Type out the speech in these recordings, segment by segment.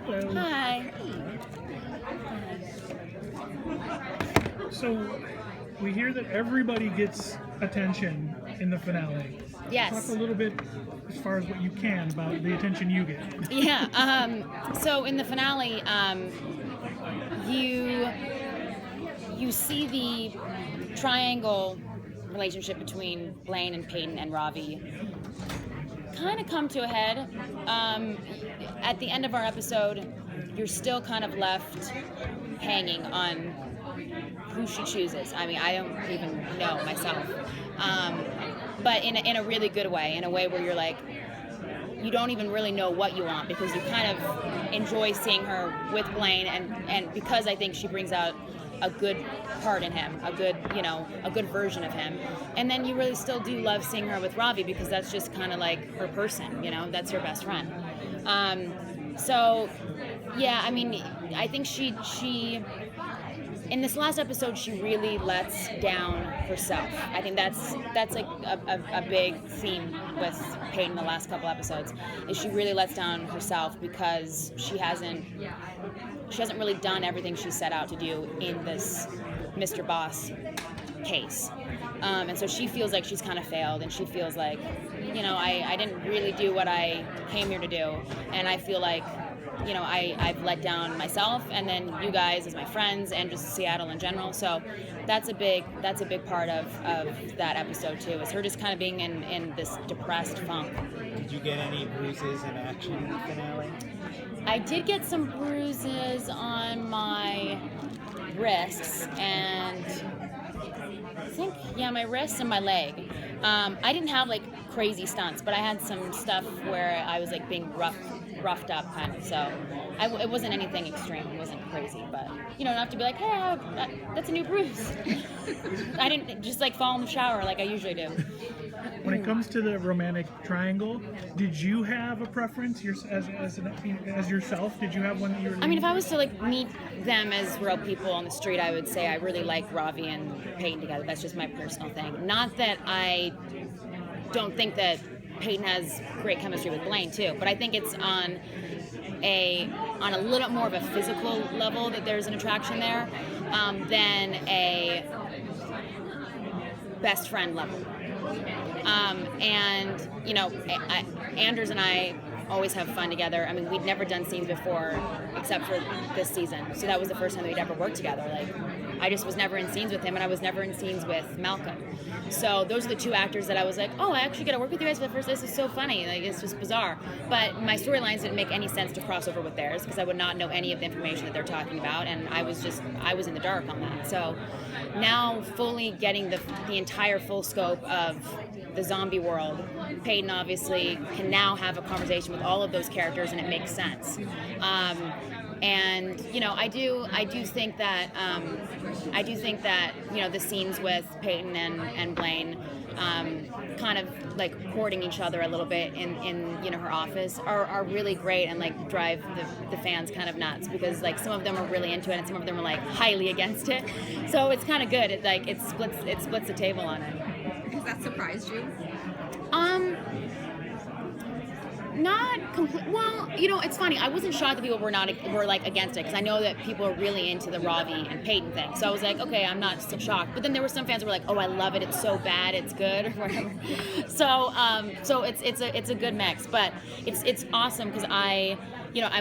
Hello. Hi. So, we hear that everybody gets attention in the finale. Yes. Talk a little bit, as far as what you can, about the attention you get. Yeah. So in the finale, you see the triangle relationship between Blaine and Peyton and Ravi kind of come to a head. At the end of our episode, you're still kind of left hanging on who she chooses. I mean, I don't even know myself. But in a really good way, in a way where you're like, you don't even really know what you want because you kind of enjoy seeing her with Blaine, and because I think she brings out a good part in him, a good version of him. And then you really still do love seeing her with Ravi because that's just kind of like her person, that's her best friend. So yeah, I mean, I think she in this last episode, she really lets down herself. I think that's like a big theme with Peyton the last couple episodes, is she really lets down herself because she hasn't really done everything she set out to do in this Mr. Boss case. And so she feels like she's kind of failed, and she feels like, I didn't really do what I came here to do, and I feel like I've let down myself, and then you guys as my friends, and just Seattle in general. So that's a big part of that episode too, is her just kind of being in this depressed funk. Did you get any bruises in action in the finale? I did get some bruises on my wrists, and I think, my wrists and my leg. I didn't have like crazy stunts, but I had some stuff where I was like being roughed up kind of, so it wasn't anything extreme. It wasn't crazy, but enough to be like, hey, that's a new bruise. I didn't just like fall in the shower like I usually do. When it comes to the romantic triangle, did you have a preference as yourself? Did you have one that you were? I mean, if I was to like meet them as real people on the street, I would say I really like Ravi and Peyton together. That's just my personal thing. Not that I don't think that Peyton has great chemistry with Blaine too, but I think it's on a little more of a physical level that there's an attraction there than a best friend level. And Anders and I always have fun together. I mean, we'd never done scenes before except for this season, so that was the first time that we'd ever worked together. Like, I just was never in scenes with him, and I was never in scenes with Malcolm. So those are the two actors that I was like, oh, I actually get to work with you guys for the first. This is so funny. Like, it's just bizarre. But my storylines didn't make any sense to cross over with theirs because I would not know any of the information that they're talking about, and I was in the dark on that. So now fully getting the entire full scope of the zombie world, Peyton obviously can now have a conversation with all of those characters, and it makes sense. And I do think that the scenes with Peyton and Blaine kind of like courting each other a little bit in her office are really great, and like drive the fans kind of nuts, because like some of them are really into it and some of them are like highly against it. So it's kind of good. It splits the table on it. Has that surprised you? Not complete. Well, it's funny. I wasn't shocked that people were like against it, because I know that people are really into the Ravi and Peyton thing. So I was like, okay, I'm not so shocked. But then there were some fans who were like, oh, I love it. It's so bad. It's good, or whatever. So it's a good mix. But it's awesome because I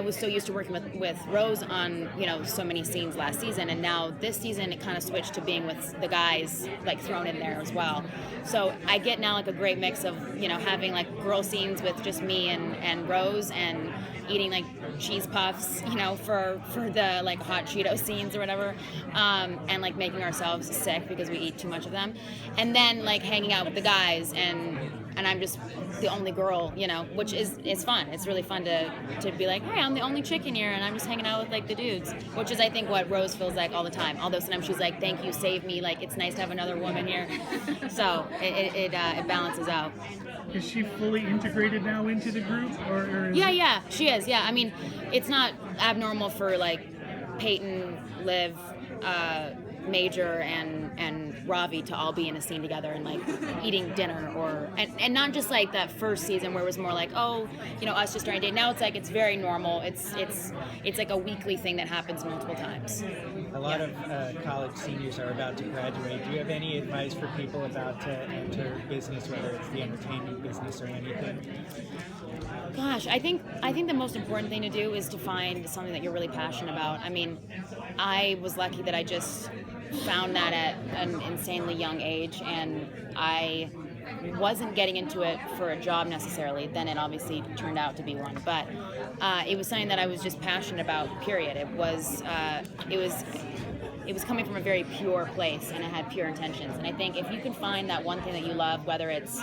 was so used to working with Rose on so many scenes last season, and now this season it kind of switched to being with the guys like thrown in there as well. So I get now like a great mix of having like girl scenes with just me and Rose, and eating like cheese puffs for the like hot Cheeto scenes or whatever, and like making ourselves sick because we eat too much of them, and then like hanging out with the guys, and I'm just the only girl, which is fun. It's really fun to be like, hey, I'm the only chick in here, and I'm just hanging out with like the dudes, which is I think what Rose feels like all the time. Although sometimes she's like, thank you, save me, like it's nice to have another woman here. So it balances out. Is she fully integrated now into the group, or Yeah, she is. Yeah, I mean, it's not abnormal for like Peyton, Liv, Major and Ravi to all be in a scene together and like eating dinner, or and not just like that first season where it was more like, oh, us just during a date. Now it's like it's very normal. It's like a weekly thing that happens multiple times. A lot of college seniors are about to graduate. Do you have any advice for people about to enter business, whether it's the entertainment business or anything? Gosh, I think the most important thing to do is to find something that you're really passionate about. I mean, I was lucky that I just found that at an insanely young age, and I wasn't getting into it for a job necessarily. Then it obviously turned out to be one, but it was something that I was just passionate about. Period. It was coming from a very pure place, and it had pure intentions. And I think if you can find that one thing that you love, whether it's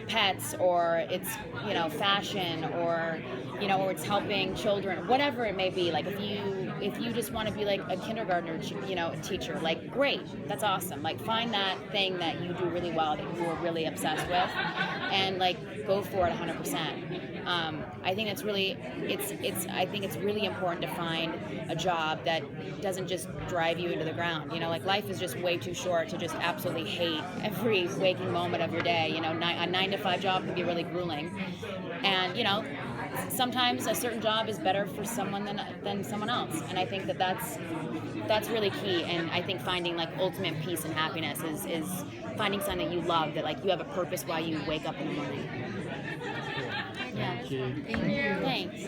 pets, or it's fashion, or or it's helping children, whatever it may be. Like if you just want to be like a kindergartner teacher, like great, that's awesome. Like find that thing that you do really well, that you are really obsessed with, and like go for it 100%. I think it's really important to find a job that doesn't just drive you into the ground. Like life is just way too short to just absolutely hate every waking moment of your day. A 9-to-5 job can be really grueling, and sometimes a certain job is better for someone than someone else. And I think that's really key. And I think finding like ultimate peace and happiness is finding something that you love, that like you have a purpose why you wake up in the morning. Yeah. Thank you. Thank you. Thanks.